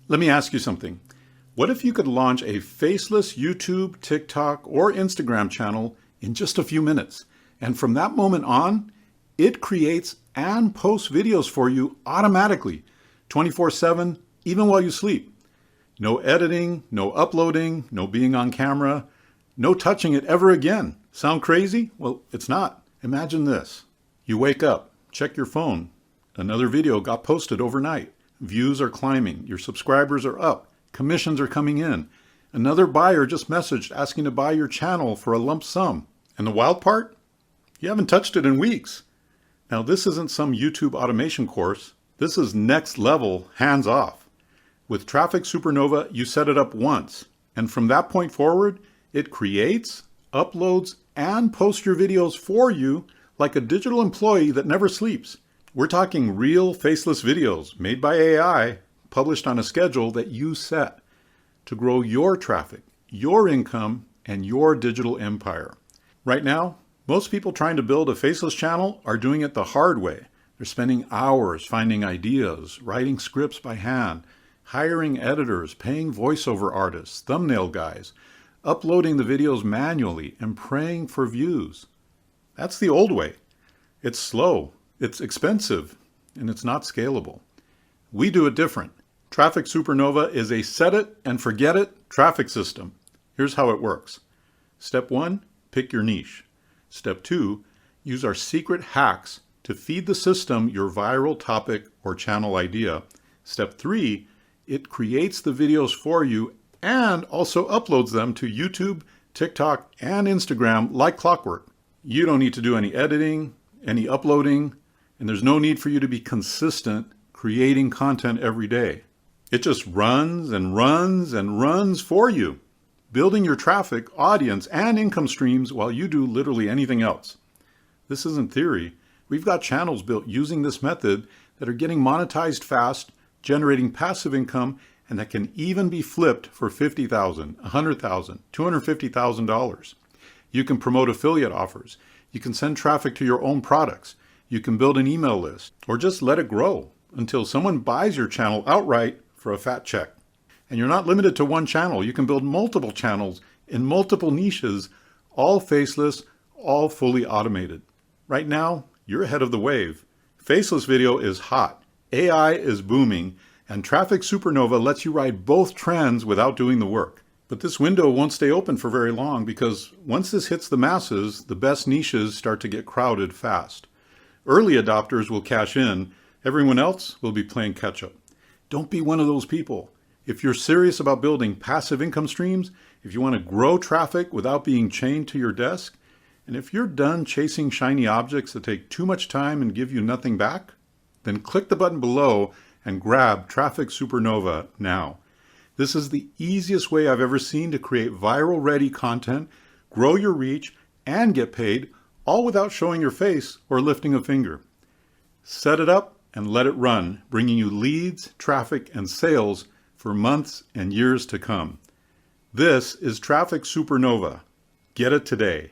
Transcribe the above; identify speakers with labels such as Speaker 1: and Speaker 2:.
Speaker 1: Let me ask you something. What if you could launch a faceless YouTube, TikTok, or Instagram channel in just a few minutes? And from that moment on, it creates and posts videos for you automatically, 24/7, even while you sleep. No editing, no uploading, no being on camera, no touching it ever again. Sound crazy? Well, it's not. Imagine this. You wake up, check your phone. Another video got posted overnight. Views are climbing. Your subscribers are up. Commissions are coming in. Another buyer just messaged asking to buy your channel for a lump sum. And the wild part? You haven't touched it in weeks. Now, this isn't some YouTube automation course. This is next level, hands off. With Traffic Supernova, you set it up once. And from that point forward, it creates, uploads, and posts your videos for you like a digital employee that never sleeps. We're talking real faceless videos made by AI, published on a schedule that you set to grow your traffic, your income, and your digital empire. Right now, most people trying to build a faceless channel are doing it the hard way. They're spending hours finding ideas, writing scripts by hand, hiring editors, paying voiceover artists, thumbnail guys, uploading the videos manually, and praying for views. That's the old way. It's slow. It's expensive, and it's not scalable. We do it different. Traffic Supernova is a set it and forget it traffic system. Here's how it works. Step 1, pick your niche. Step 2, use our secret hacks to feed the system your viral topic or channel idea. Step 3, it creates the videos for you and also uploads them to YouTube, TikTok, and Instagram like clockwork. You don't need to do any editing, any uploading, and there's no need for you to be consistent creating content every day. It just runs and runs and runs for you, building your traffic, audience, and income streams while you do literally anything else. This isn't theory. We've got channels built using this method that are getting monetized fast, generating passive income, and that can even be flipped for $50,000, $100,000, $250,000. You can promote affiliate offers. You can send traffic to your own products. You can build an email list or just let it grow until someone buys your channel outright for a fat check. And you're not limited to one channel. You can build multiple channels in multiple niches, all faceless, all fully automated. Right now, you're ahead of the wave. Faceless video is hot. AI is booming, and Traffic Supernova lets you ride both trends without doing the work. But this window won't stay open for very long because once this hits the masses, the best niches start to get crowded fast. Early adopters will cash in. Everyone else will be playing catch up. Don't be one of those people. If you're serious about building passive income streams, if you want to grow traffic without being chained to your desk, and if you're done chasing shiny objects that take too much time and give you nothing back, then click the button below and grab Traffic Supernova now. This is the easiest way I've ever seen to create viral-ready content, grow your reach, and get paid, all without showing your face or lifting a finger. Set it up and let it run, bringing you leads, traffic, and sales for months and years to come. This is Traffic Supernova. Get it today.